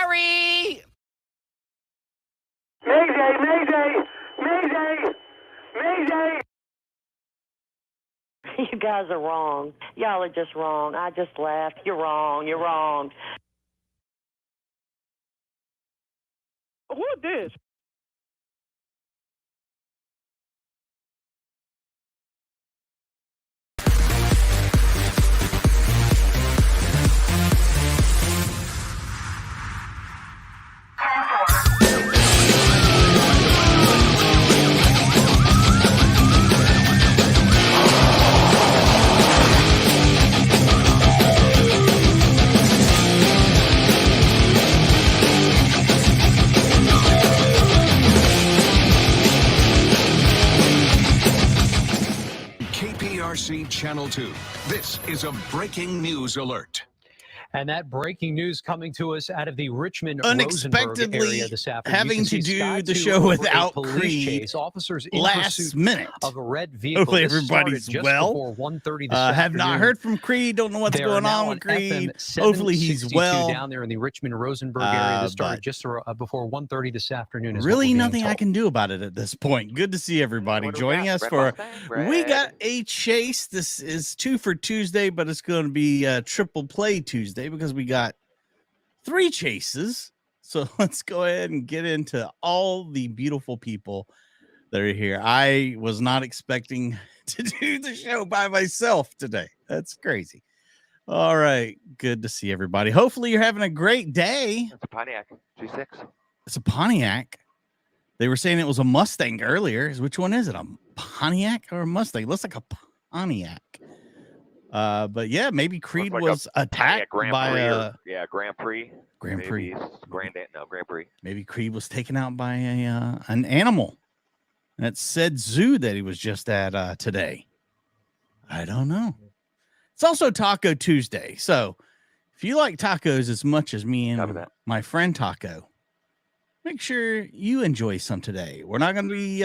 Gary! Mayday! Mayday! Mayday! Mayday! You guys are wrong. Y'all are just wrong. I just laughed. You're wrong. You're wrong. Who is this? KPRC Channel 2. This is a breaking news alert. And that breaking news coming to us out of the Richmond Unexpectedly area this afternoon. having to do the show without Creed officers in last minute of a red vehicle. Hopefully everybody's well. 1:30 have not heard from Creed. Don't know what's going on with Creed. Hopefully he's well. Down there in the Richmond-Rosenberg area. This started just before 1:30 this afternoon. Really nothing I can do about it at this point. Good to see everybody joining us for. We got a chase. This is 2 for Tuesday, but it's going to be triple play Tuesday, because we got 3 chases. So let's go ahead and get into all the beautiful people that are here. I was not expecting to do the show by myself today. That's crazy. All right. Good to see everybody. Hopefully you're having a great day. It's a Pontiac G6. It's a Pontiac. They were saying it was a Mustang earlier. Which one is it? A Pontiac or a Mustang? It looks like a Pontiac. But yeah, maybe Creed was attacked by a Grand Prix. Grand Prix. Grand Prix. Maybe Creed was taken out by an animal. And it said zoo that he was just at today. I don't know. It's also Taco Tuesday. So if you like tacos as much as me and my friend Taco, make sure you enjoy some today. We're not going to be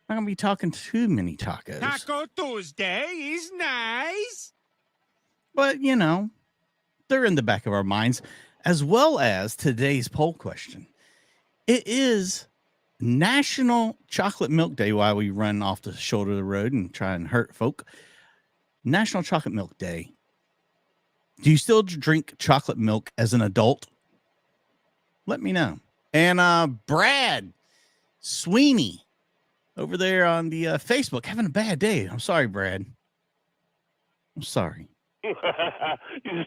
not gonna be talking too many tacos. Taco Tuesday is nice. But, you know, they're in the back of our minds, as well as today's poll question. It is National Chocolate Milk Day while we run off the shoulder of the road and try and hurt folk. National Chocolate Milk Day. Do you still drink chocolate milk as an adult? Let me know. And Brad Sweeney over there on the Facebook having a bad day. I'm sorry, Brad. I'm sorry. You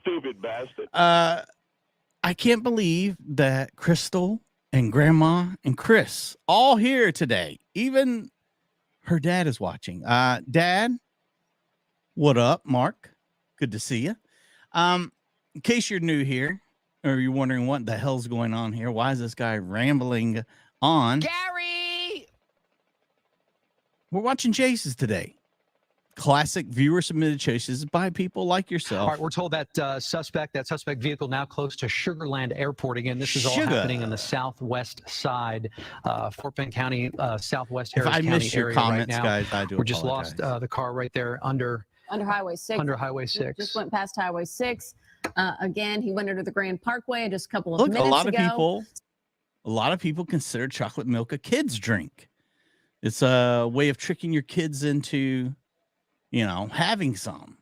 stupid bastard. I can't believe that Crystal and Grandma and Chris all here today. Even her dad is watching. Dad, what up, Mark? Good to see you. In case you're new here or you're wondering what the hell's going on here, why is this guy rambling on? Gary! We're watching chases today. Classic viewer-submitted chases by people like yourself. All right, we're told that suspect vehicle now close to Sugar Land Airport. Again, this is all happening on the southwest side, Fort Bend County, southwest Harris County area. If I missed your comments, guys, I do apologize. We just lost the car right there under Highway 6. Under Highway 6. Just went past Highway 6. Again, he went under the Grand Parkway just a couple of minutes ago. A lot of people consider chocolate milk a kid's drink. It's a way of tricking your kids into, you know, having some,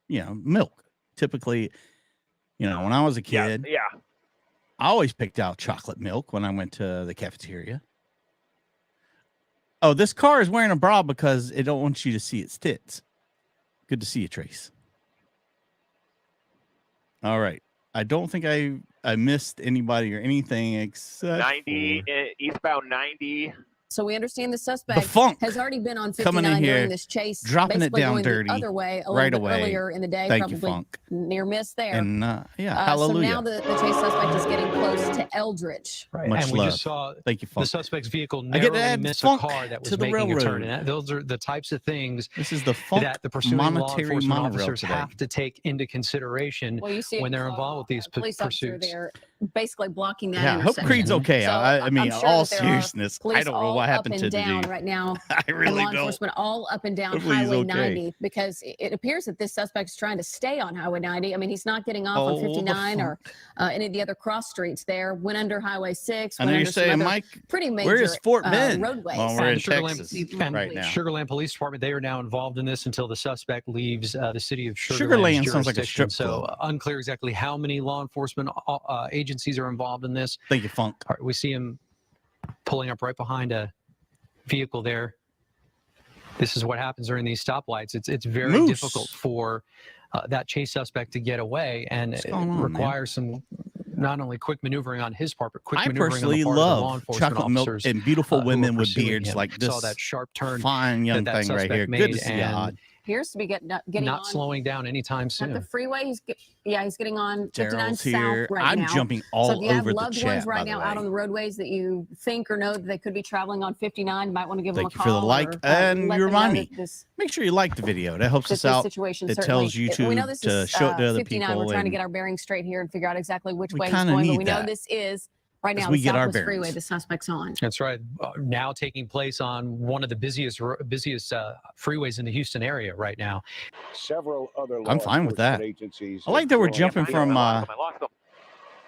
you know, milk. Typically, you know, when I was a kid, I always picked out chocolate milk when I went to the cafeteria. Oh, this car is wearing a bra because it don't want you to see its tits. Good to see you, Trace. All right. I don't think I missed anybody or anything except 90, eastbound 90. So we understand the suspect has already been on 59 during this chase, dropping it down dirty the other way a little bit earlier in the day. Thank probably you, Funk. Near miss there. And hallelujah. So now the chase suspect is getting close to Eldridge. Right. Much and we love. just saw Thank you, Funk. the suspect's vehicle narrowly miss a car that was making a turn. And those are the types of things that the pursuing law enforcement officers have to take into consideration when they're involved with these pursuits. basically blocking that. Yeah, I hope intersection. Creed's okay. So I mean, I'm sure all that there are seriousness, I police don't know all what up happened and to the down dude. right now. I And really law don't. enforcement all up and down Hopefully he's Highway okay. 90 because it appears that this suspect is trying to stay on Highway 90. I mean, he's not getting off Oh, on the 59 or fuck. any of the other cross streets there. Went under Highway 6. I Went know under you're some saying, other Mike, pretty major where is Fort Bend? roadways. Well, we're in Sugar Land- Texas and right now. Sugar Land Police Department, they are now involved in this until the suspect leaves the city of Sugar Sugarland's Land sounds like a jurisdiction. strip club. So unclear exactly how many law enforcement agencies are involved in this. Thank you, Funk. All right, we see him pulling up right behind a vehicle there. This is what happens during these stoplights. It's very Moose. difficult for that chase suspect to get away, and What's it going on, requires some not only quick maneuvering on his part, but quick I maneuvering personally on the part of the law love enforcement chocolate milk officers and beautiful who are women with pursuing beards him. like Saw this that sharp turn fine young that thing right suspect here. made, Good to see you, and Odd. Appears to be getting not on slowing down anytime at soon. the freeway. He's getting on 59 Daryl's here. South right I'm now. jumping So all if you have over the loved chat, ones by right the now out on way. the roadways that you think or know that they could be traveling on 59, you might want to give Thank them you a for the call. like, or, and let you them know remind that me. This, Make sure you like the video. That helps that us this out. situation It certainly, tells YouTube we know this to is show it to other 59. people. We're trying to and get our bearings straight here and figure out exactly which we way it's kinda going. But need we know that this is right as now we the get our Southwest Freeway bearings. the suspect's on. That's right. Now taking place on one of the busiest freeways in the Houston area right now. Several other I'm fine with that. agencies I like that we're have jumping joined from. I lost them.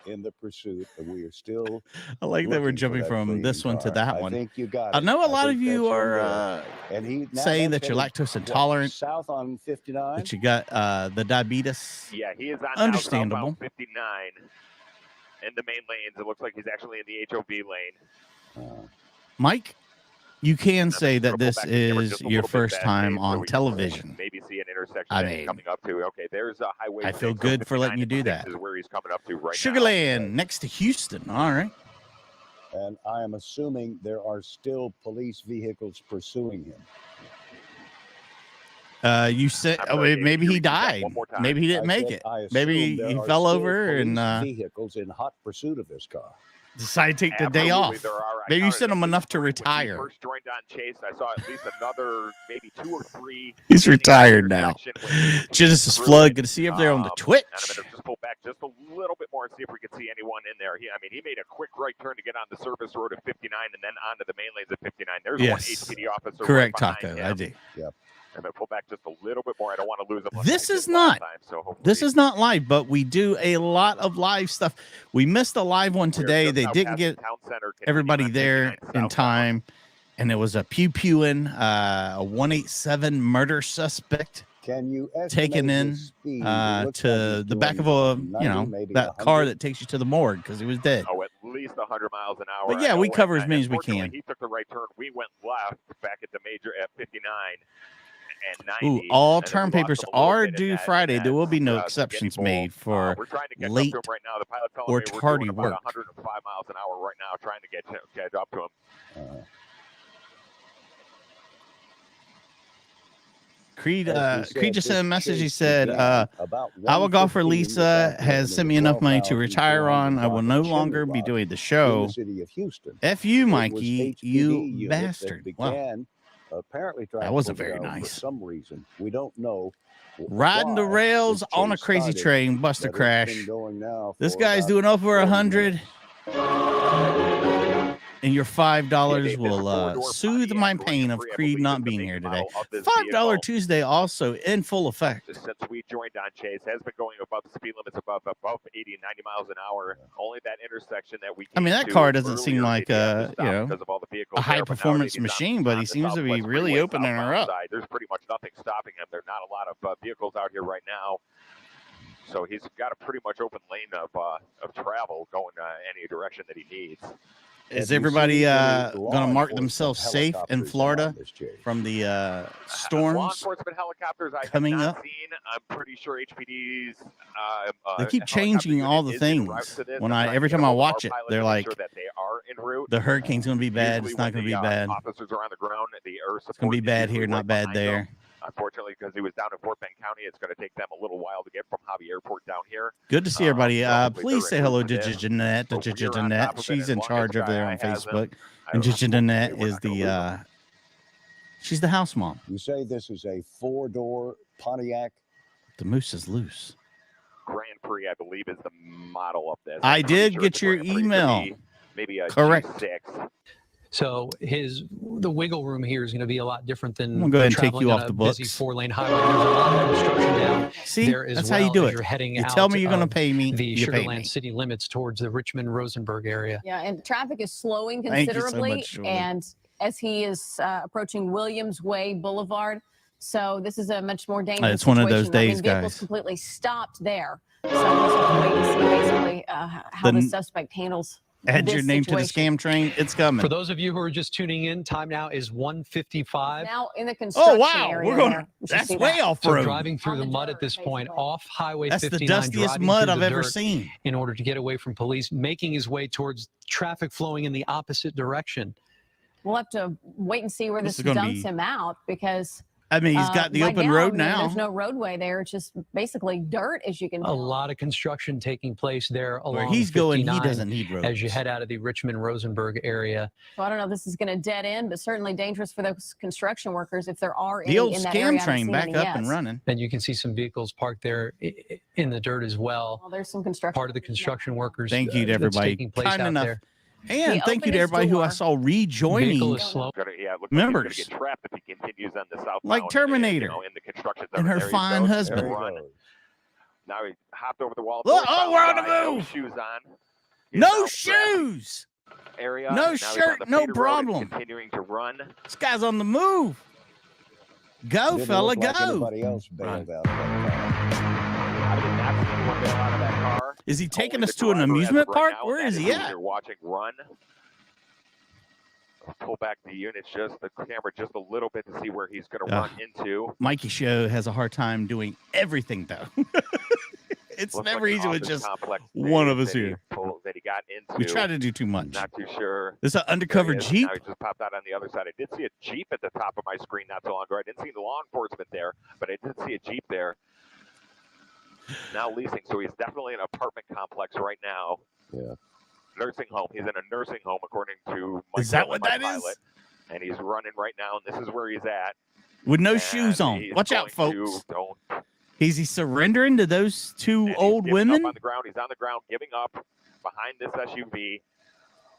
in the pursuit, and we are still. I like that we're looking for jumping that from fleeing this one to car. that I one. think you got I it. know a lot think of you that's him are there. And he now saying that's that you're headed, lactose what, intolerant, south on 59. that you got the diabetes. Yeah, he is on Understandable. southbound 59 in the main lanes. It looks like he's actually in the HOV lane. Mike, you can say I'm that gonna pull this back the camera is just a your little bit first back, time Dave, so on we can television. Maybe see an intersection I that he's mean, coming up to. Okay, there's a highway. I feel 6, good for letting 59 you do and 6 that. Is where he's coming up to right Sugarland next to Houston. All right. And I am assuming there are still police vehicles pursuing him. You said I'm sorry, Dave, maybe can you he repeat that died. one more time? Maybe he didn't I make said, it. I assume Maybe there he are fell still over and police vehicles in hot pursuit of this car. decided to take the day Absolutely, off. there are. I Maybe you counted sent at him least enough to 3 when he retire. first joined on Chase. I saw at least another, maybe 2 or 3. He's in the retired now. intersection when he was Genesis through Flood, it. good to see you up there on the And Twitch. I'm going to just pull back just a little bit more and see if we can see anyone in there. He made a quick right turn to get on the service road at 59 and then onto the main lanes at 59. There's one Yes. HPD officer. Correct, right Taco. behind I him. do. Yep. I'm going to pull back just a little bit more. I don't want to lose him. like This I is did last not- time, so hopefully- This is not live, but we do a lot of live stuff. We missed a live one we are today. just They now didn't past get the town center, everybody continuing on there 59 in southbound. time, and it was a pew-pewing, a 187 murder suspect Can you taken estimate in his speed? It looks like to he's the back of doing a, 90, maybe that car 100. that takes you to the morgue because he was dead. Oh, at least 100 miles an hour. But I yeah, know, we and- cover as and many as we unfortunately, can. He took the right turn. We went left back at the major at 59 and 90. Ooh, all and then we term lost papers him a little are bit in due that- Friday. in There will be that, no spaghetti exceptions bowl. made for we're trying to catch late up to him right now. The pilot telling or me we're tardy doing work. about 105 miles an hour right now, trying to catch up to him. Creed. As he Creed said, just sent a this message. He chase said, began about "Our golfer 1:15 this Lisa afternoon has in sent the me enough money 12 to miles retire on. I will east no of longer be Chimney doing the in show. the city of Houston. F you, It was Mikey, HPD you unit bastard." that Well, began apparently trying that to wasn't push very out nice. For some reason, we don't know. Riding the why rails this on a chase crazy started, train, buster but it's been crash. going now This for guy's about doing over 40 100, minutes. and your $5 Dave, this will four-door soothe Pontiac my Grand pain of Prix, I Creed believe, not is the being make here and today. model of this $5 vehicle. Tuesday also in full effect. Since we joined on Chase, has been going above the speed limits above 80, 90 miles an hour. Only that intersection that we. I mean, came that to car doesn't seem earlier like did he have to stop you know, because of all the vehicles a there, but high-performance nowadays he's on- machine, but on he the seems to be Southwest really Freeway opening her southbound up. side. There's pretty much nothing stopping him. There's not a lot of vehicles out here right now. So he's got a pretty much open lane of travel going any direction that he needs. Is Have you everybody seen any law going to mark enforcement themselves safe in helicopters Florida on this chase? from the Law storms? enforcement helicopters I coming have not up? seen. I'm pretty sure HPD's. They keep helicopter changing unit all the is en route things. to this. When I'm trying every to get time I ahold of our watch it, pilots they're to make like, sure that they are en route. the hurricane's going to be bad. Usually It's not when going to the, be bad. Officers are on the ground. The Earth It's going to be bad here, not bad behind there. them. Unfortunately, because he was down in Fort Bend County, it's going to take them a little while to get from Hobby Airport down here. Good to see everybody. so hopefully Please say they're hello en to route for this. Jeanette. But we're on top Jeanette. of it, She's as in long as charge over there Sky on has them, Facebook. I And don't- Jeanette we're is not gonna lose them. the she's the house mom. You say this is a 4-door Pontiac. The moose is loose. Grand G3, I believe, is the model of this. I did get your email. Maybe a correct. G6. So the wiggle room here is going to be a lot different than I'm gonna go ahead and take traveling you on off a the busy books. 4-lane highway. There's a lot of construction down See, there as that's well how you do as it. you're heading You out tell me you're going to of pay me. the You pay Sugarland me. city limits towards the Richmond-Rosenberg area. Yeah, and traffic is slowing Thank you so considerably. much, Julie. And as he is approaching Williams Way Boulevard, so this is a much more dangerous It's one of those situation. days, vehicles guys. completely stopped there. So we'll just have to wait and see basically how the suspect handles Add this your name to the situation. scam train. It's coming. For those of you who are just tuning in, time now is 1:55. Now in the construction area. We're going. there. You should That's see way that. off So road. driving through On the the mud dirt, at this point, basically. off Highway That's the 59, dustiest driving mud through I've the ever dirt seen. in order to get away from police, making his way towards traffic flowing in the opposite direction. We'll have to wait and see where This this is gonna dumps be- him out because I mean, he's got the right open now, road I mean, now. There's no roadway there. It's just basically dirt, as you can A tell. lot of construction taking place there Where along he's going, he 59 doesn't need roads. as you head out of the Richmond-Rosenberg area. So I don't know if this is going to dead end, but certainly dangerous for those construction workers if there are any The old in that area. I scam haven't train seen back any up yet. and running. And you can see some vehicles parked there in the dirt as well. Well, there's some construction. Part of the construction workers. Thank you to that's everybody. taking place Kind out enough. there. And He thank you opened to his everybody who I door. saw rejoining. Vehicle is slow. Looks like he's Members. going to get trapped if he continues on the southbound. Like Terminator. In the construction And zone. her There he fine goes. husband. There he Run. goes. Now he hopped over the wall. Look, oh, we're on the No move. shoes on. He's No now shoes. area. No Now he's on shirt, the no feeder road and problem. Continuing to run. This guy's on the move. Go, Didn't fella, look like go. anybody else bailed out of that I did not see anyone bail out of that car. Is he taking Only us the to an driver as amusement of park? now, Where and is that he who at? You're watching run. I'll pull back the units, just the camera, just a little bit to see where he's going to run into. Mikey Show has a hard time doing everything, though. It's Looks never like an easy with office just complex one of us that he here. that he got into. We try to do too much. Not too sure. This is an undercover There he is. Jeep. Now he just popped out on the other side. I did see a Jeep at the top of my screen not so long ago. I didn't see the law enforcement there, but I did see a Jeep there. Now leasing, so he's definitely in an apartment complex right now. Yeah. Nursing home. He's in a nursing home, according to Mike, Is that what my that pilot. is? And he's running right now, and this is where he's at. With no And shoes on. he's Watch out, going folks. to- don't- Is he surrendering to those two and he's old giving women? Up on the ground. He's on the ground, giving up behind this SUV,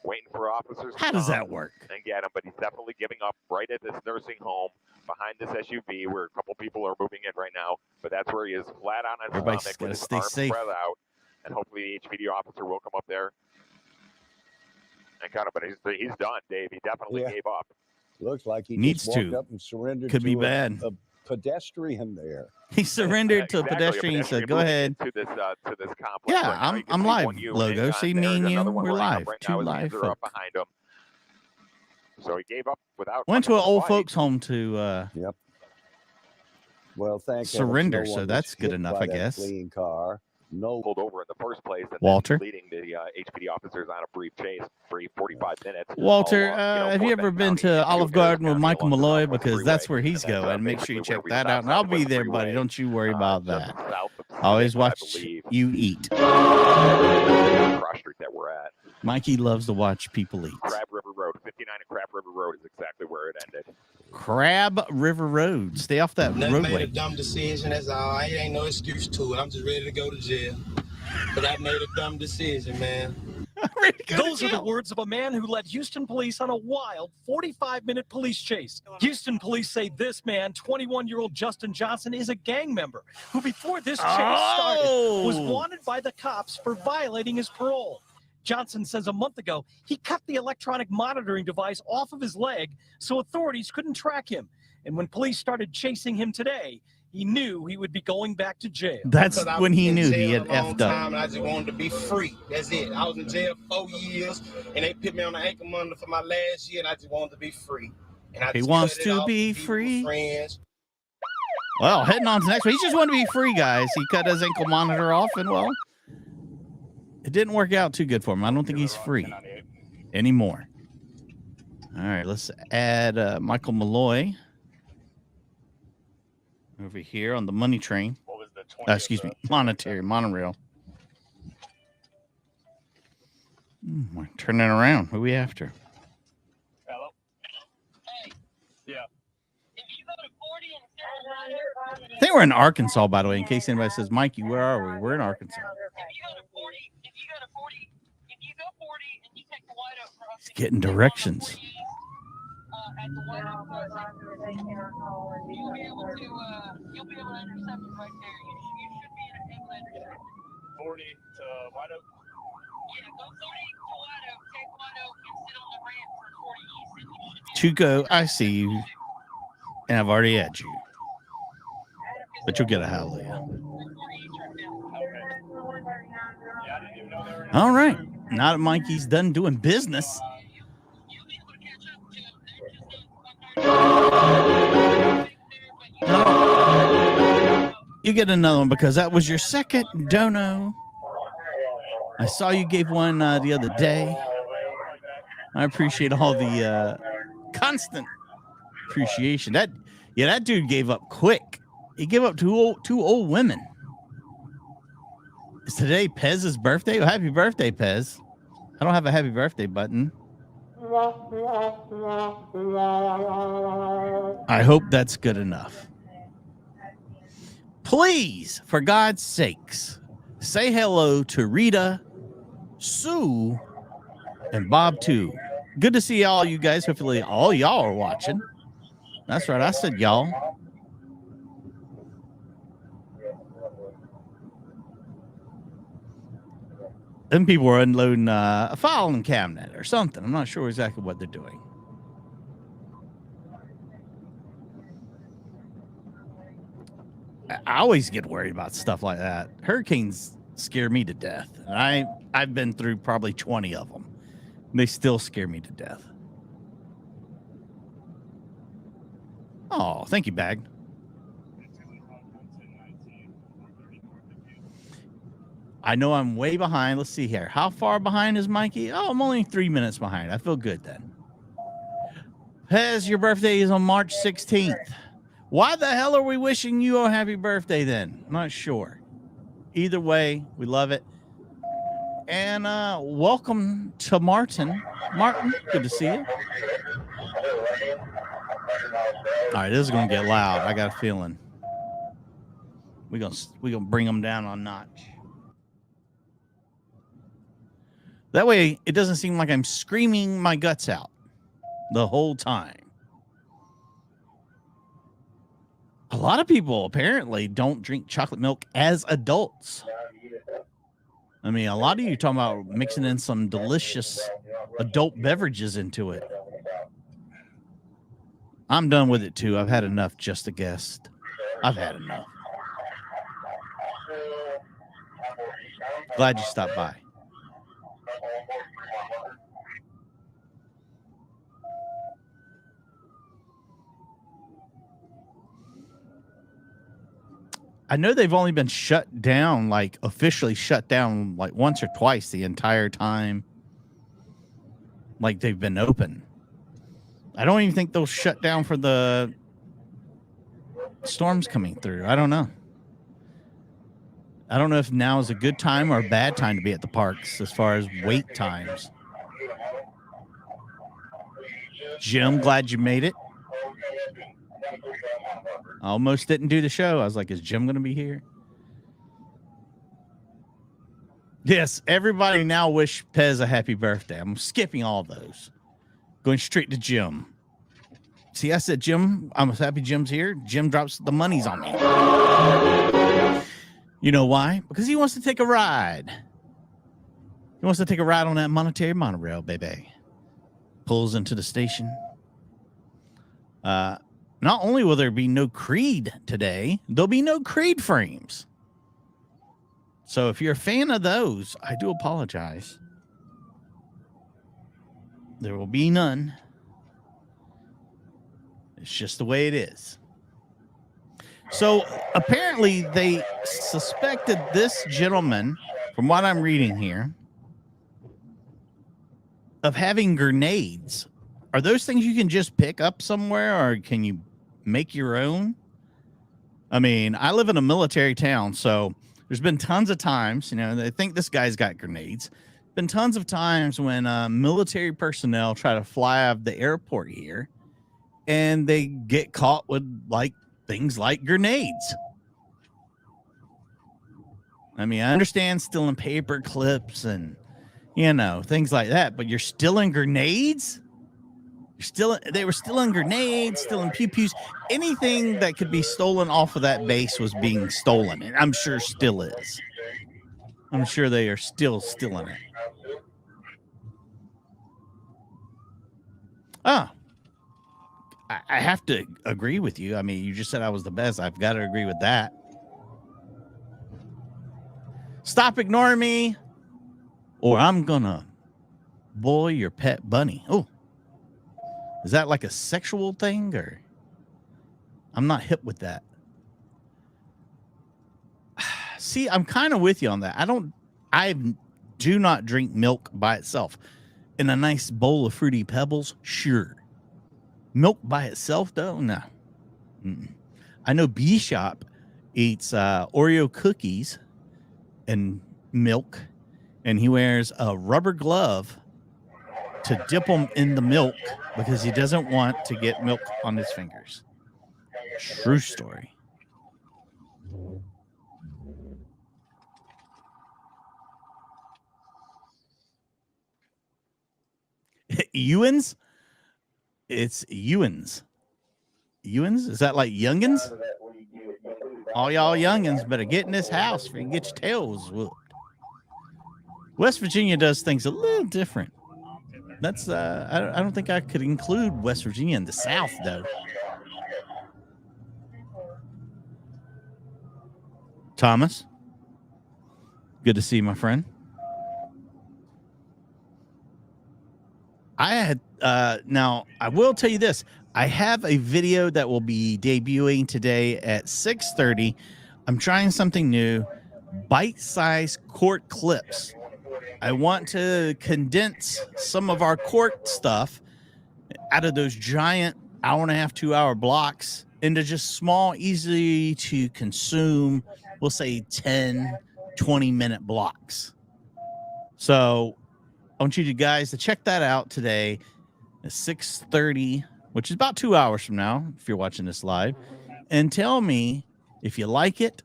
waiting for officers to How does come that work? and get him. But he's definitely giving up right at this nursing home behind this SUV, where a couple people are moving in right now. But that's where he is, flat on his Everybody's stomach, gotta with his stay arms safe. spread out, and hopefully the HPD officer will come up there and cut him. But he's done, Dave. He definitely Yeah. gave up. Looks like he Needs just walked to. up and surrendered Could to be a, bad. a pedestrian there. He surrendered to a Exactly, pedestrian and said, "Go moving ahead." into this complex. Yeah, right now. You can I'm see live. one unit Logo. on See there. me and There's you. another one We're running up live. right Two now. His live hands are up folk. behind him. So he gave up without. Went to an much of a old fight. folks home to Yep. Well, thank Surrender, heavens no so one that's was good hit enough, by I that guess. Fleeing car. No. Pulled over in the first place, and Walter? then leading the HPD officers on a brief chase, 45 minutes. Walter, all, have you Fort ever Bend been County, to Olive Harris Garden with County Michael along the Malloy? Southwest Because that's Freeway, where he's and that's, going. Make sure basically you check where we that stop out. And I'll be Southwest there, buddy. Freeway, Don't you worry about just that. south of Always Civic, I watch believe. you eat. Cross street that we're at. Mikey loves to watch people eat. Crab River Road, 59 and Crab River Road is exactly where it ended. Crab River Road. Stay off that Never made a roadway. dumb decision. That's all. I ain't no excuse to it. I'm just ready to go to jail. But I made a dumb decision, man. Those are the words of a man who led Houston police on a wild 45-minute police chase. Houston police say this man, 21-year-old Justin Johnson, is a gang member who, before this chase started, was wanted by the cops for violating his parole. Johnson says a month ago he cut the electronic monitoring device off of his leg so authorities couldn't track him. And when police started chasing him today, he knew he would be going back to jail. That's Because I when was he in knew he jail had a long effed time, up. and I just wanted to be free. That's it. I was in jail 4 years, and they put me on the ankle monitor for my last year, and I just wanted to be free. And I He just wants cut it to off be with people, free. Friends. Well, heading on to the next one. He just wanted to be free, guys. He cut his ankle monitor off, and well, it didn't work out too good for him. I don't think he's free anymore. All right, let's add Michael Malloy over here on the money train. What was the 20 Excuse me, monorail. We're turning around. Who are we after? Hello? Yeah. I think we're in Arkansas, by the way, in case anybody says, Mikey, where are we? We're in Arkansas. He's getting directions. You'll be able to intercept it right there. You should be able to intercept it. 40 to White Oak? Yeah, go 40 to White Oak. Take White Oak and sit on the ramp for 40 east. To go, I see you. And I've already had you. But you'll get a hallelujah. All right. Now that Mikey's done doing business. You get another one because that was your second dono. I saw you gave one the other day. I appreciate all the constant appreciation. That dude gave up quick. He gave up two old women. Is today Pez's birthday? Well, happy birthday, Pez. I don't have a happy birthday button. I hope that's good enough. Please, for God's sakes, say hello to Rita, Sue, and Bob too. Good to see all you guys. Hopefully all y'all are watching. That's right. I said y'all. Them people are unloading a filing cabinet or something. I'm not sure exactly what they're doing. I always get worried about stuff like that. Hurricanes scare me to death. And I've been through probably 20 of them. They still scare me to death. Oh, thank you, Bag. I know I'm way behind. Let's see here. How far behind is Mikey? Oh, I'm only 3 minutes behind. I feel good then. Pez, your birthday is on March 16th. Why the hell are we wishing you a happy birthday then? I'm not sure. Either way, we love it. And welcome to Martin. Martin, good to see you. All right, this is going to get loud. I got a feeling. We're gonna bring them down a notch. That way, it doesn't seem like I'm screaming my guts out the whole time. A lot of people apparently don't drink chocolate milk as adults. I mean, a lot of you talking about mixing in some delicious adult beverages into it. I'm done with it too. I've had enough, just a guest. I've had enough. Glad you stopped by. I know they've only been shut down, like officially shut down, like once or twice the entire time. Like they've been open. I don't even think they'll shut down for the storms coming through. I don't know. I don't know if now is a good time or a bad time to be at the parks as far as wait times. Jim, glad you made it. I almost didn't do the show. I was like, is Jim going to be here? Yes, everybody now wish Pez a happy birthday. I'm skipping all those. Going straight to Jim. See, I said Jim. I'm happy Jim's here. Jim drops the monies on me. You know why? Because he wants to take a ride. He wants to take a ride on that monetary monorail, baby. Pulls into the station. Not only will there be no Creed today, there'll be no Creed frames. So if you're a fan of those, I do apologize. There will be none. It's just the way it is. So apparently they suspected this gentleman, from what I'm reading here, of having grenades. Are those things you can just pick up somewhere, or can you make your own? I mean, I live in a military town, so there's been tons of times, they think this guy's got grenades. Been tons of times when military personnel try to fly out of the airport here, and they get caught with things like grenades. I mean, I understand stealing paper clips and, you know, things like that, but you're stealing grenades? They were stealing grenades, stealing pew-pews. Anything that could be stolen off of that base was being stolen, and I'm sure still is. I'm sure they are still stealing it. I have to agree with you. I mean, you just said I was the best. I've got to agree with that. Stop ignoring me, or I'm gonna boy your pet bunny. Oh, is that like a sexual thing, or I'm not hip with that? See, I'm kind of with you on that. I do not drink milk by itself. In a nice bowl of Fruity Pebbles, sure. Milk by itself, though, no. I know B-Shop eats Oreo cookies and milk, and he wears a rubber glove to dip them in the milk because he doesn't want to get milk on his fingers. True story. Ewans? It's Ewans. Ewans? Is that like youngins? All y'all youngins better get in this house for you get your tails whooped. West Virginia does things a little different. That's I don't think I could include West Virginia in the South, though. Thomas, good to see you, my friend. I had now I will tell you this. I have a video that will be debuting today at 6:30. I'm trying something new, bite-sized court clips. I want to condense some of our court stuff out of those giant hour-and-a-half, 2-hour blocks into just small, easy to consume, we'll say 10, 20-minute blocks. So I want you guys to check that out today at 6:30, which is about 2 hours from now, if you're watching this live, and tell me if you like it.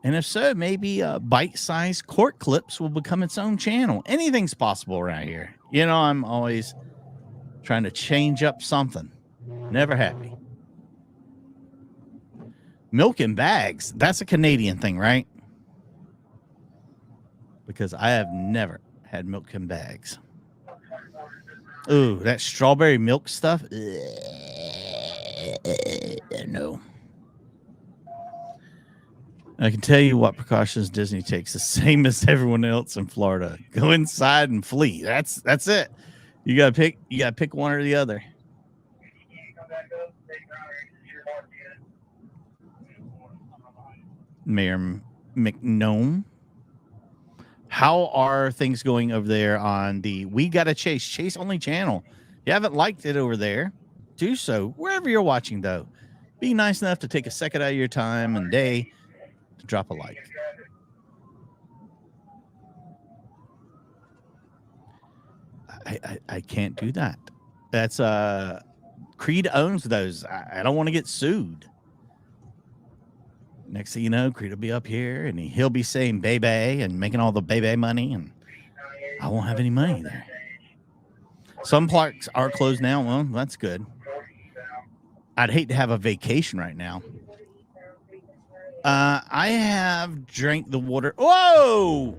And if so, maybe bite-sized court clips will become its own channel. Anything's possible around here. You know, I'm always trying to change up something. Never happy. Milk in bags. That's a Canadian thing, right? Because I have never had milk in bags. Ooh, that strawberry milk stuff. No. I can tell you what precautions Disney takes, the same as everyone else in Florida. Go inside and flee. That's it. You gotta pick one or the other. Mayor McNome. How are things going over there on the We Gotta Chase Only channel? If you haven't liked it over there, do so. Wherever you're watching, though, be nice enough to take a second out of your time and day to drop a like. I can't do that. That's Creed owns those. I don't want to get sued. Next thing you know, Creed will be up here and he'll be saying baby and making all the baby money, and I won't have any money there. Some parks are closed now. Well, that's good. I'd hate to have a vacation right now. I have drank the water. Whoa!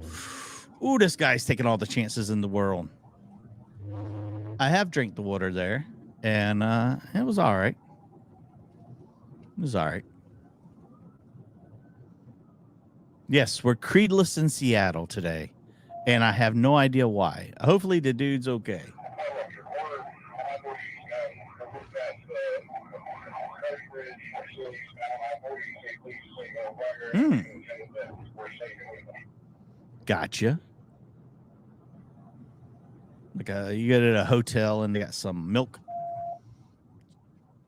Ooh, this guy's taking all the chances in the world. I have drank the water there, and it was all right. It was all right. Yes, we're creedless in Seattle today, and I have no idea why. Hopefully the dude's okay. Gotcha. Like you get at a hotel and they got some milk.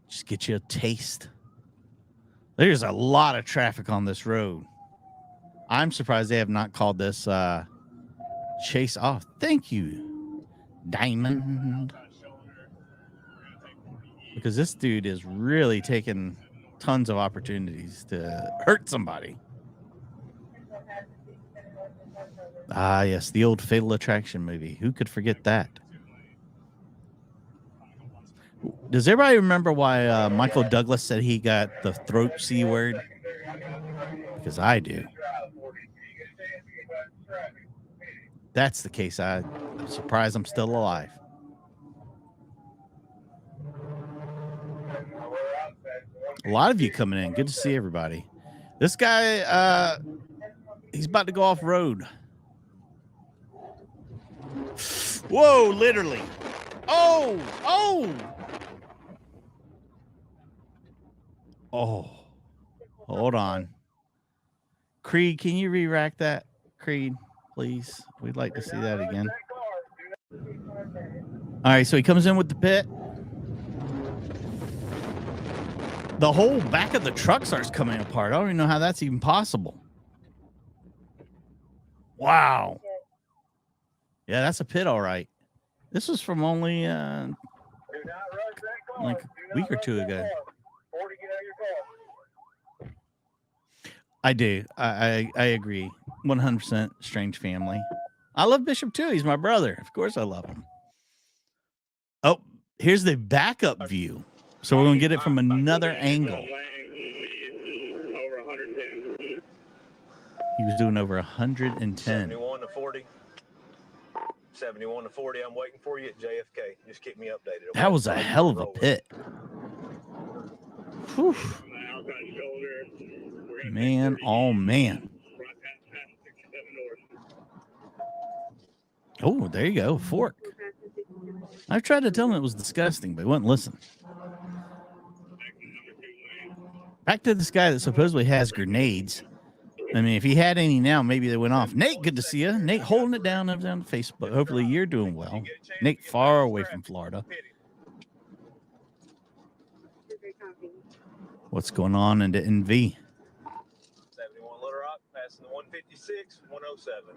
Just get you a taste. There's a lot of traffic on this road. I'm surprised they have not called this chase off. Thank you, Diamond. Because this dude is really taking tons of opportunities to hurt somebody. Ah, yes, the old Fatal Attraction movie. Who could forget that? Does everybody remember why Michael Douglas said he got the throat C word? Because I do. That's the case. I'm surprised I'm still alive. A lot of you coming in. Good to see everybody. This guy, he's about to go off road. Whoa, literally. Oh. Hold on. Creed, can you re-rack that? Creed, please. We'd like to see that again. All right, so he comes in with the pit. The whole back of the truck starts coming apart. I don't even know how that's even possible. Wow. Yeah, that's a pit, all right. This was from only like a week or two ago. I do. I agree. 100% Strange Family. I love Bishop too. He's my brother. Of course I love him. Oh, here's the backup view. So we're going to get it from another angle. He was doing over 110. 71 to 40. 71 to 40. I'm waiting for you at JFK. Just keep me updated. That was a hell of a pit. Whew. Man, oh man. Oh, there you go. Fork. I tried to tell him it was disgusting, but he wouldn't listen. Back to this guy that supposedly has grenades. I mean, if he had any now, maybe they went off. Nate, good to see you. Nate holding it down over there on Facebook. Hopefully you're doing well. Nate, far away from Florida. What's going on in the NV? 71 Little Rock, passing the 156, 107.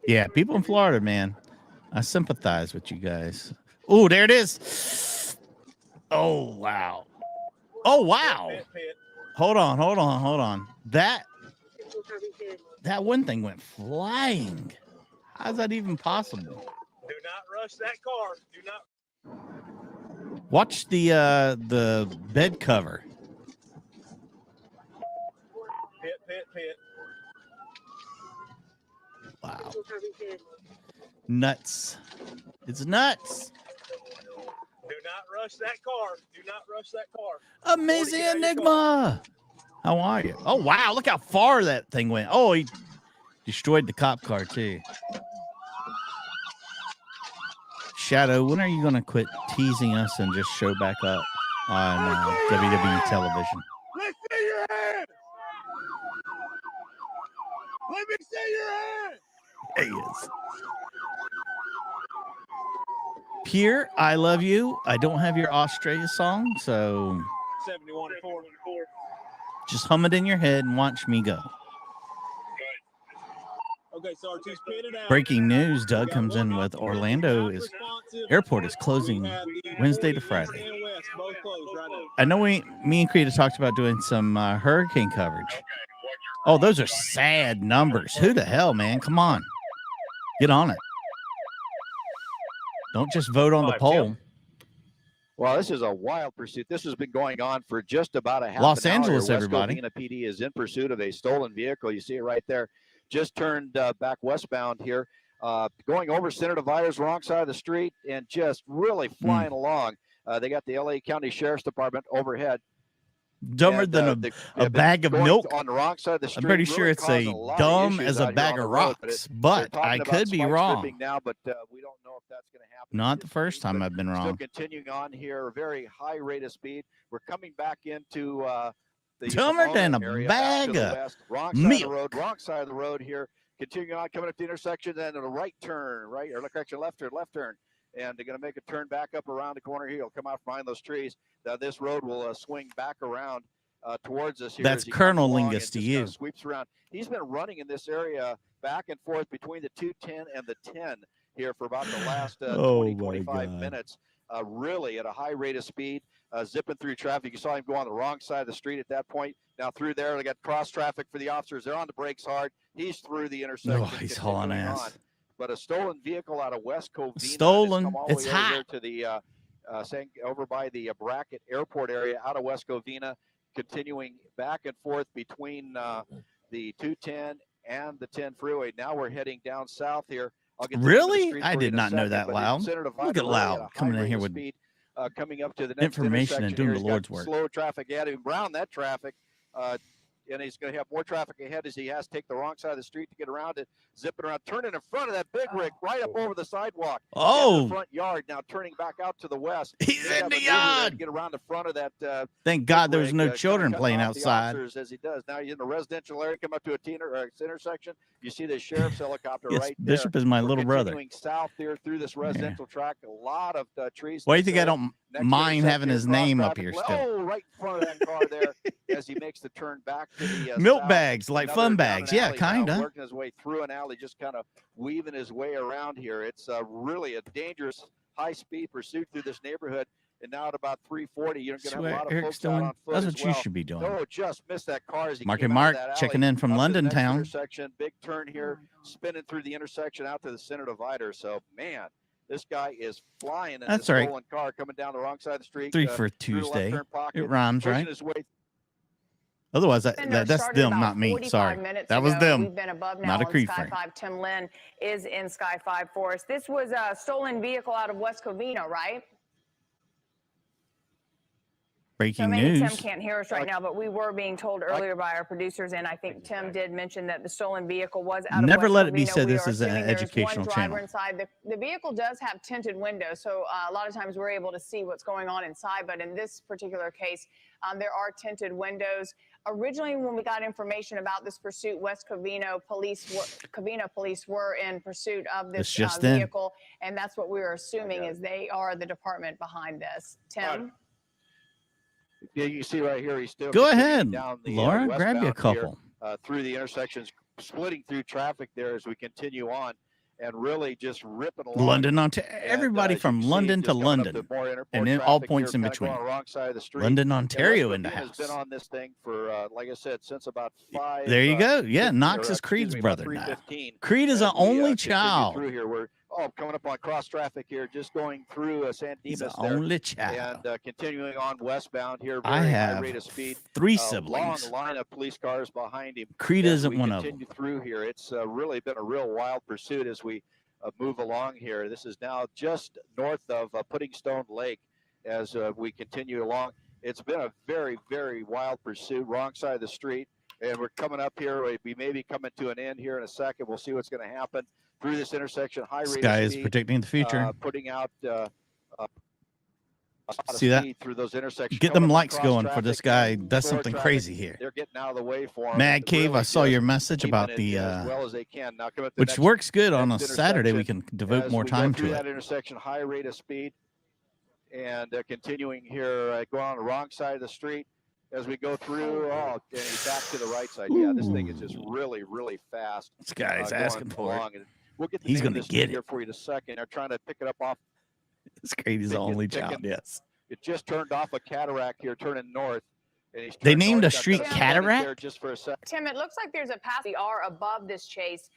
Yeah, people in Florida, man. I sympathize with you guys. Oh, there it is. Oh, wow. Oh, wow. Hold on. That one thing went flying. How's that even possible? Do not rush that car. Do not. Watch the bed cover. Pit. Wow. Nuts. It's nuts. Do not rush that car. Do not rush that car. Amazing Enigma. How are you? Oh, wow. Look how far that thing went. Oh, he destroyed the cop car, too. Shadow, when are you going to quit teasing us and just show back up on WWE television? Let's see your hand. Let me see your hand. There he is. Pierre, I love you. I don't have your Australia song, so 71 to 4. just hum it in your head and watch me go. Okay, so our two's pitted out. Breaking news, Doug comes in with Orlando airport is closing Wednesday to Friday. I know me and Creed talked about doing some hurricane coverage. Oh, those are sad numbers. Who the hell, man? Come on. Get on it. Don't just vote on the poll. Well, this is a wild pursuit. This has been going on for just about a half Los an hour. Angeles, West everybody. Covina PD is in pursuit of a stolen vehicle. You see it right there. Just turned back westbound here, going over center dividers, wrong side of the street, and just really flying along. They got the LA County Sheriff's Department overhead. Dumber than a bag of milk. On the wrong side of the street. I'm pretty sure it's a dumb as a bag of rocks, but I could be wrong. Now, but we don't know if that's going to happen. Not the first time I've been wrong. Still continuing on here, very high rate of speed. We're coming back into the dumber than a bag of milk. Wrong side of the road here. Continuing on, coming up the intersection, then a right turn, right, or correction, left turn. And they're going to make a turn back up around the corner here. He'll come out behind those trees. This road will swing back around towards us here. That's Colonel Lingus to you. Sweeps around. He's been running in this area back and forth between the 210 and the 10 here for about the last 20, 25 minutes. really at a high rate of speed, zipping through traffic. You saw him go on the wrong side of the street at that point. Now through there, they got cross traffic for the officers. They're on the brakes hard. He's through the intersection. Oh, he's hauling ass. On. But a stolen vehicle out of West Covina. Stolen. It's hot. hot. Here to the over by the Brackett Airport area out of West Covina, continuing back and forth between the 210 and the 10 freeway. Now we're heading down south here. Really? I did not know that, Loud. Look at Loud coming in here with speed, coming up to the next information and doing the He's Lord's got work. Slow traffic ahead of him, around that traffic. And he's going to have more traffic ahead as he has to take the wrong side of the street to get around it, zipping around, turning in front of that big rig right up over the sidewalk. Oh, in the front yard now, turning back out to the west. He's in the yard. Get around the front of that. Thank God there was no children playing outside. As he does now, he's in the residential area. Come up to a intersection. You see the sheriff's helicopter yes, right there. Bishop is my little brother. Continuing south there through this residential tract, a lot of trees. Why do you think I don't mind having his name up here still? Oh, right in front of that car there as he makes the turn back to the milk south. bags, like fun bags. Yeah, kind of. Working his way through an alley, just kind of weaving his way around here. It's really a dangerous high-speed pursuit through this neighborhood. And now at about 340, you're going to have a lot of Eric's folks out on foot That's as what well. you should be doing. No, just missed that car as he Mark came and Mark out of that checking alley, in from up to London the next town. Intersection, big turn here, spinning through the intersection out to the center divider. So, man, this guy is flying in That's this right. stolen car coming down the wrong side of the street. 3 for through the left Tuesday. turn pocket, It rhymes, pushing right? his way. Otherwise, that's them, not me. Sorry. That was them. We've been above now Not a on creep Sky frame. 5. Tim Lynn is in Sky 5 for us. This was a stolen vehicle out of West Covina, right? Breaking so maybe news. Tim can't hear us right now, but we were being told earlier by our producers, and I think Tim did mention that the stolen vehicle was out Never of West let it be Covina. said We this are is an assuming there's educational one channel. driver inside. The vehicle does have tinted windows, so a lot of times we're able to see what's going on inside, but in this particular case, there are tinted windows. Originally, when we got information about this pursuit, West Covina police were in pursuit of this vehicle, and that's what we were assuming is they are the department behind this. Tim? Yeah, you see right here, he's still Go ahead, down the, Laura. Grab you a westbound here, couple. through the intersections, splitting through traffic there as we continue on, and really just ripping along. London, Ontario. Everybody from London to London, and then all points in between. London, Ontario, in the house. Has been on this thing for, like I said, since about 5. There you go. Yeah, Knox is Creed's brother now. Creed is an only child. Through here, we're coming up on cross traffic here, just going through San Dimas. He's the only child. And continuing on westbound here, I very have high rate of speed. 3 siblings. Long line of police cars behind him. Creed isn't one of them. Continue through here. It's really been a real wild pursuit as we move along here. This is now just north of Pudding Stone Lake as we continue along. It's been a very, very wild pursuit, wrong side of the street. And we're coming up here. We may be coming to an end here in a second. We'll see what's going to happen through this intersection. High rate Sky of is speed, predicting the future. putting out See that? through those intersections. Get them lights going for this guy. Does something crazy here. They're getting out of the way for him. Mad Cave, I saw your message about the, which works good on a Saturday. We can devote more time to that it. intersection, high rate of speed, and continuing here, going on the wrong side of the street as we go through. Oh, and he's back to the right side. Yeah, this thing is just really, really fast. This guy's asking for it. And we'll get the He's name of going to this get here it. for you in a second. They're trying to pick it up off. This Grady's the only child. Yes. It just turned off a cataract here, turning north. And he's They turned named north, a got street that Cataract? there just for a second. Tim, it looks like there's a pass. We are above this chase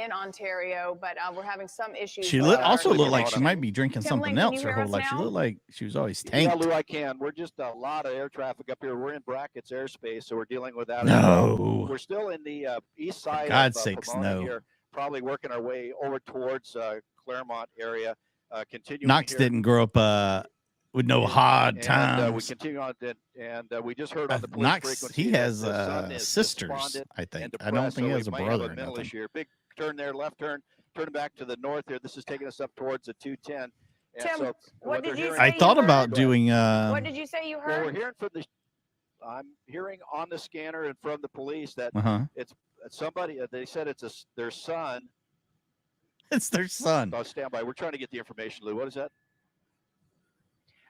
in Ontario, but we're having some issues. She also looked like she might be drinking something else her whole life. She looked like she was always tanked. Yeah, Lou, I can. We're just a lot of air traffic up here. We're in Brackett's airspace, so we're dealing with that. No. We're still in the east side God's of sakes, Pomona no. here, probably working our way over towards Claremont area. Continuing Knox here. didn't grow up with no hard We times. continue on, and we just heard on the police Knox, frequency he that has the son is sisters, despondent I think. and I don't depressed, think he so has a might have brother or mental nothing. issue here. Big turn there, left turn, turning back to the north here. This is taking us up towards the 210. And Tim, so what did you say? I thought you about heard? doing. What did you say you Well, we're heard? hearing from the. I'm hearing on the scanner and from the police that it's somebody. They said it's their son. It's their son. Stand by. We're trying to get the information, Lou. What is that?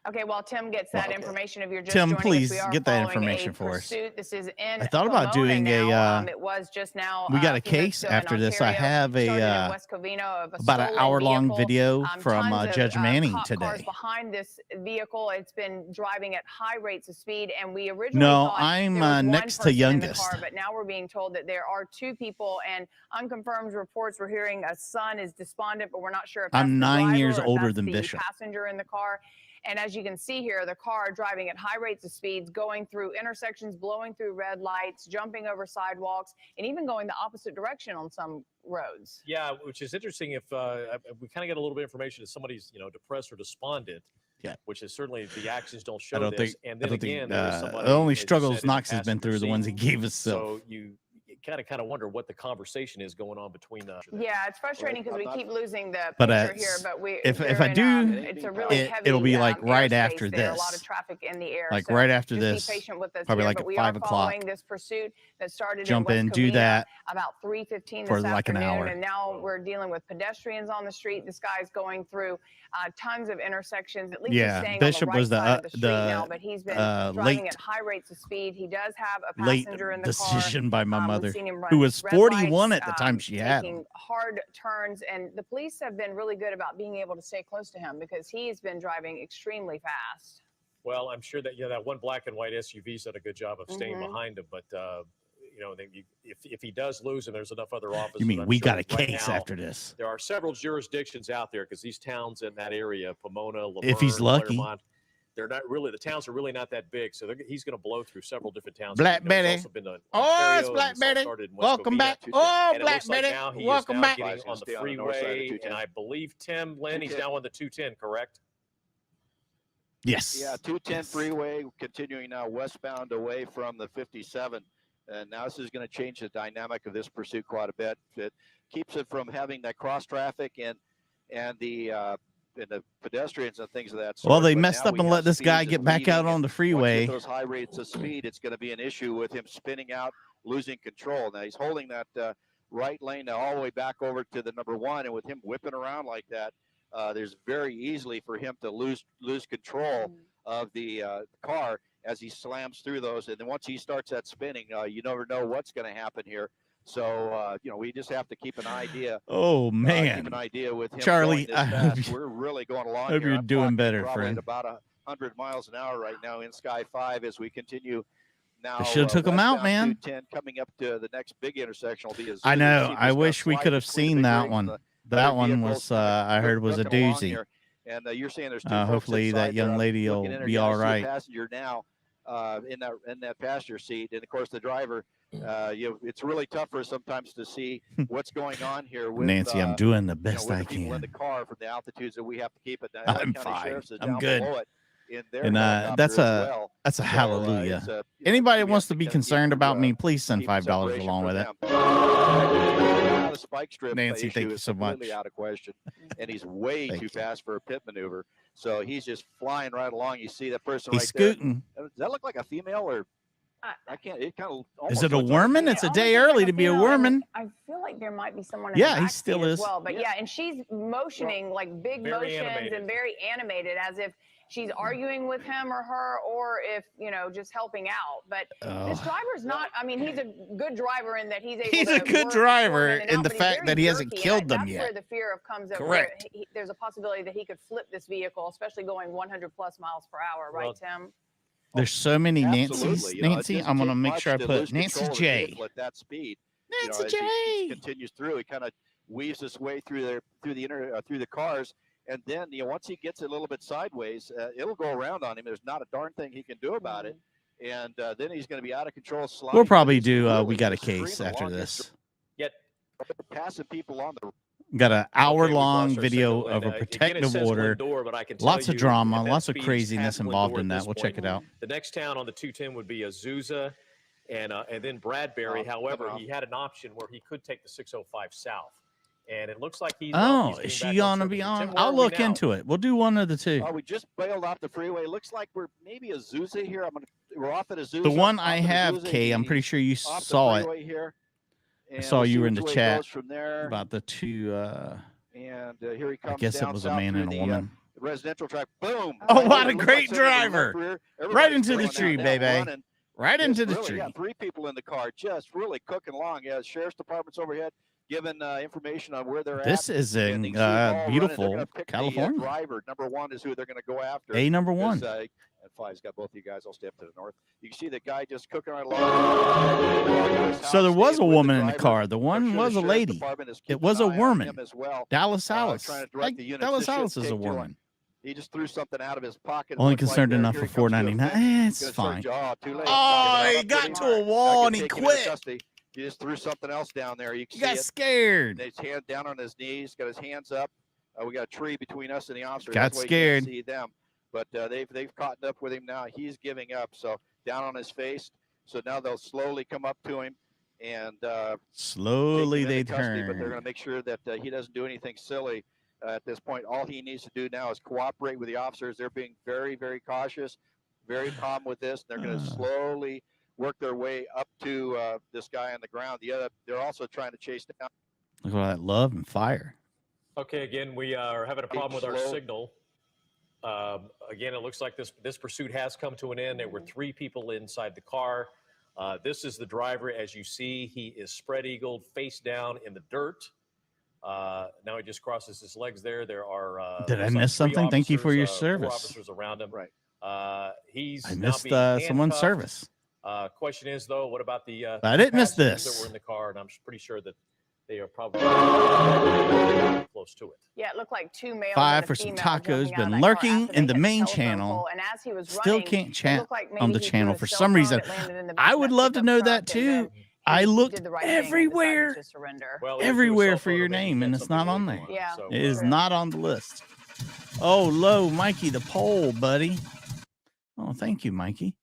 Okay, while Tim gets that information, if you're just Tim, joining please us, we are get that following information a for us. pursuit. This is in I thought about Pomona doing now. a. It was just now. We got a few minutes case ago in after this. I Ontario. have Started in a West Covina of a about an stolen hour-long vehicle. video from Tons of, Judge Manning cop today. cars behind this vehicle. It's been driving at high rates of speed, and we originally No, thought I'm there was one next to person in the youngest. car, but now we're being told that there are 2 people, and unconfirmed reports we're hearing a son is despondent, but we're not sure if that's I'm the 9 driver years or if older that's than the Bishop. passenger in the car. And as you can see here, the car driving at high rates of speeds, going through intersections, blowing through red lights, jumping over sidewalks, and even going the opposite direction on some roads. Yeah, which is interesting. If we kind of get a little bit of information if somebody's depressed or despondent, yeah, which is certainly the actions don't show I don't this. think. And I then don't again, think there is somebody, the only as you struggles said, in the Knox has been through are the passenger ones he seat. gave himself. So you kind of wonder what the conversation is going on between the. Yeah, it's frustrating because we keep losing the But picture here. But if they're I in, do, it's a really heavy, it'll be like right airspace after there, this. A lot of traffic in the air. Like so right after just this. Be patient with us Probably here, like but at we 5 are o'clock. following this pursuit that started Jump in in, West do Covina that about 3:15 for this like an afternoon, hour. and now we're dealing with pedestrians on the street. This guy's going through tons of intersections. At least he's staying Bishop on the right was side of the street now, but he's been driving late at high rates of speed. He does have a late passenger in the decision car. by my We've mother, seen him run who was red 41 lights, at the time she had him. taking hard turns, and the police have been really good about being able to stay close to him because he's been driving extremely fast. Well, I'm sure that that one black and white SUV's done a good job of staying behind him, but if he does lose and there's enough other officers, You mean I'm we sure got a right case now, after this? There are several jurisdictions out there because these towns in that area, Pomona, Laverne, If he's lucky. Claremont, they're not really, the towns are really not that big, so he's going to blow through several different towns. Black There's Betty. also been Oh, it's Black Betty. Welcome back. Oh, and it Black looks like Betty. now he Welcome is now back. getting on the freeway, and I believe Tim Lynn, he's now on the 210, correct? Yes. Yeah, 210 freeway continuing now westbound away from the 57. And now this is going to change the dynamic of this pursuit quite a bit. It keeps it from having that cross traffic and the pedestrians and things of that sort. Well, they But messed now up we and have let this guy speeds get and back out leading, on and the once you freeway. get those high rates of speed, it's going to be an issue with him spinning out, losing control. Now he's holding that right lane now all the way back over to the number 1, and with him whipping around like that, there's very easily for him to lose control of the car as he slams through those. And then once he starts that spinning, you never know what's going to happen here. So, we just have to keep an idea. Oh, man. Keep an idea with him. Charlie, going this fast. We're really going along hope here. you're I'm doing talking better, probably friend. at about 100 miles an hour right now in Sky 5 as we continue. Now, They should have took him out, man. 210 coming up to the next big intersection will be a I know. I wish we could have seen that one. That one was, I heard, was a doozy. And you're saying there's two hopefully that young lady will be all right. Passenger now in that passenger seat, and of course the driver. It's really tough for us sometimes to see what's going on here. With, Nancy, I'm doing the best with I the people can. in the car from the altitudes that we have to keep it. I'm fine. I'm good. And that's a hallelujah. Anybody that wants to be concerned about me, please send $5 along with it. Nancy, thank you so much. Out of question, and he's way too fast for a pit maneuver. So he's just flying right along. You see that person He's right scooting. there. Does that look like a female or? I can't. It kind of. Is it a Werman? It's a day early to be a Werman. I feel like there might be someone in Yeah, the he back still seat is. as well. But yeah, and she's motioning like big Very motions animated. and very animated, as if she's arguing with him or her, or if just helping out. But this driver's not. I mean, he's a good driver in that he's able. He's to a good work driver in and in out, the but he's fact very that he hasn't jerky, killed and them that's yet. where the fear comes up. Correct. Where there's a possibility that he could flip this vehicle, especially going 100+ miles per hour. Right, Tim? There's so many Absolutely. Nancy's. You know, it Nancy, doesn't I'm going to take make much sure I to put lose Nancy control of the J. vehicle at that speed. Nancy as J. he continues through, he kind of weaves his way through the cars, and then once he gets a little bit sideways, it'll go around on him. There's not a darn thing he can do about it, and then he's going to be out of control. We'll probably do We Got a Case after this. Yet passing people on the. Got an hour-long lost our video signal, of and, a again, it protective says order. Lindor, but I can Lots tell of you drama, at that lots of speed, it's craziness past involved Lindor in at that. this We'll check point. it out. The next town on the 210 would be Azusa, and then Bradbury. However, he had an option where he could take the 605 south, and it looks like he's. Oh, is she going to be on? I'll look into it. We'll do one of the two. We just bailed off the freeway. Looks like we're maybe Azusa here. We're off at Azusa. The one I have, Kay, I'm pretty sure you saw it. Here. I saw you were in the chat from there. about the two. And here he comes. I guess it was a man and a woman. residential track. Boom! Oh, Right what there. a It looked great like somebody in the driver. rear. Right Everybody's into the going tree, down, baby. running. Right Just into the really, tree. Yeah, 3 people in the car, just really cooking along. Yeah, the sheriff's department's overhead, giving information on where they're at. This is in and you can see them all running. They're beautiful gonna pick California. The driver. Number 1 is who they're going to go after. A number 1. And 5's got both of you guys. I'll stay up to the north. You can see the guy just cooking right along. So there was a woman in the car. The one was a lady. It was a woman. Well. Dallas Alice. Trying to direct the units. Dallas This Alice shouldn't is a take too long. woman. He just threw something out of his pocket. Only Looked like concerned there. enough Here for he comes to a $4.99. fence. It's Gonna fine. start too late. Oh, Giving he up got pretty to a much. wall That and could he take him into quit. custody. He just threw something else down there. You can He got see it. scared. His hand down on his knees, got his hands up. We got a tree between us and the officer. Got That's why you scared. can't see them. But they've caught up with him now. He's giving up. So down on his face. So now they'll slowly come up to him and slowly take him they into custody, turn. But they're going to make sure that he doesn't do anything silly. At this point, all he needs to do now is cooperate with the officers. They're being very, very cautious, very calm with this. They're going to slowly work their way up to this guy on the ground. They're also trying to chase down. Look at all that love and fire. Okay, again, we are having a problem with our signal. Again, it looks like this pursuit has come to an end. There were 3 people inside the car. This is the driver. As you see, he is spread-eagled, face down in the dirt. Now he just crosses his legs there. There are Did I miss something? Thank you for your service. 4 officers around him. Right. He's I now missed being someone's handcuffed. service. Question is, though, what about the I didn't miss passengers this. that were in the car? And I'm pretty sure that they are probably close to it. Yeah, it looked like 2 males. 5 and a for some female tacos. jumping out of Been that car lurking after in they the hit main telephone channel. pole. And as he was Still running, can't it chat looked like on maybe the he threw channel his for cell some phone. reason. It landed in the back I of would that love to pickup know truck, that and too. then I he looked did the right thing and everywhere. decided to surrender. Well, if Everywhere cell for phone, your maybe he name, had and it's something not on illegal there. on it, Yeah. so- It is True. not on the list. Oh, low, Mikey, the poll, buddy. Oh, thank you, Mikey.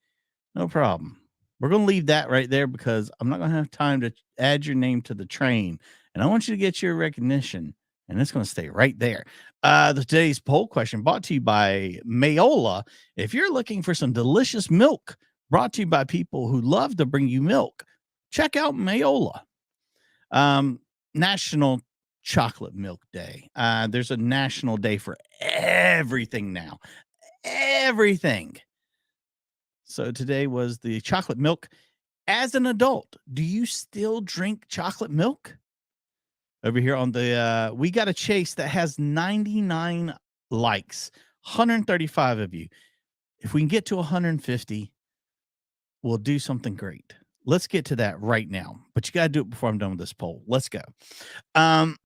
No problem. We're going to leave that right there because I'm not going to have time to add your name to the train. And I want you to get your recognition, and it's going to stay right there. Today's poll question brought to you by Mayola. If you're looking for some delicious milk brought to you by people who love to bring you milk, check out Mayola. National Chocolate Milk Day. There's a national day for everything now. Everything. So today was the chocolate milk. As an adult, do you still drink chocolate milk? Over here on the, we got a chase that has 99 likes, 135 of you. If we can get to 150, we'll do something great. Let's get to that right now. But you got to do it before I'm done with this poll. Let's go. 59%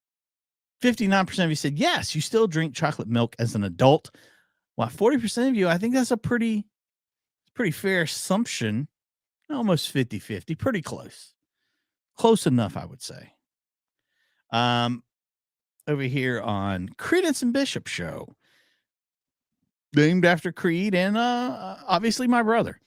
of you said, yes, you still drink chocolate milk as an adult. Well, 40% of you, I think that's a pretty fair assumption. Almost 50-50, pretty close. Close enough, I would say. Over here on Credence and Bishop Show, named after Creed and obviously my brother.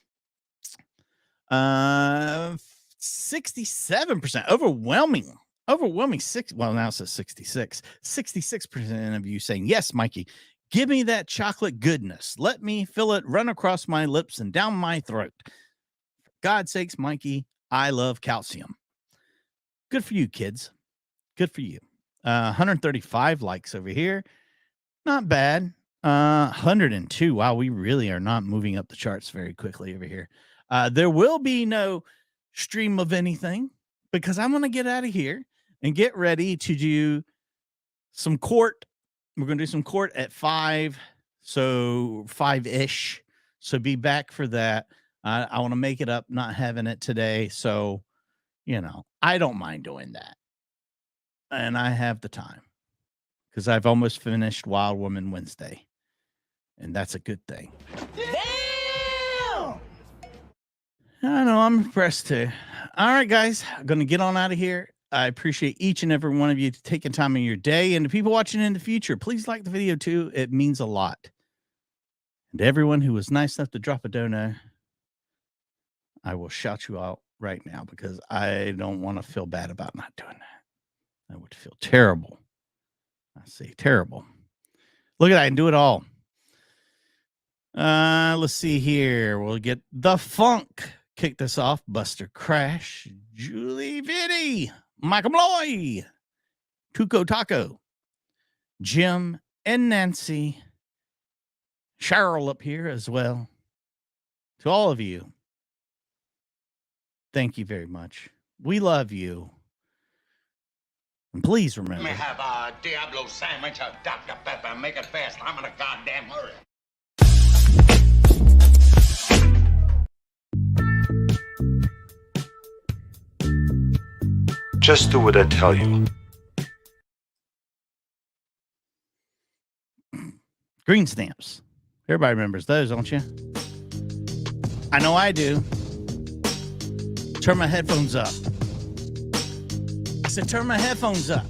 67%, overwhelming 6. Well, now it says 66. 66% of you saying, yes, Mikey, give me that chocolate goodness. Let me feel it run across my lips and down my throat. For God's sakes, Mikey, I love calcium. Good for you, kids. Good for you. 135 likes over here. Not bad. 102. Wow, we really are not moving up the charts very quickly over here. There will be no stream of anything because I'm going to get out of here and get ready to do some court. We're going to do some court at 5. So 5-ish. So be back for that. I want to make it up not having it today. So, I don't mind doing that. And I have the time because I've almost finished Wild Woman Wednesday. And that's a good thing. Damn! I know, I'm impressed too. All right, guys, I'm going to get on out of here. I appreciate each and every one of you taking time in your day. And to people watching in the future, please like the video too. It means a lot. And to everyone who was nice enough to drop a dono, I will shout you out right now because I don't want to feel bad about not doing that. I would feel terrible. I say terrible. Look at that. I can do it all. Let's see here. We'll get the funk. Kick this off. Buster Crash. Julie Vitti. Michael Malloy. Tuco Taco. Jim and Nancy. Cheryl up here as well. To all of you, thank you very much. We love you. And please remember. Let me have a Diablo sandwich, a Dr. Pepper. Make it fast. I'm in a goddamn hurry. Just do what I tell you. Green stamps. Everybody remembers those, don't you? I know I do. Turn my headphones up. I said, turn my headphones up.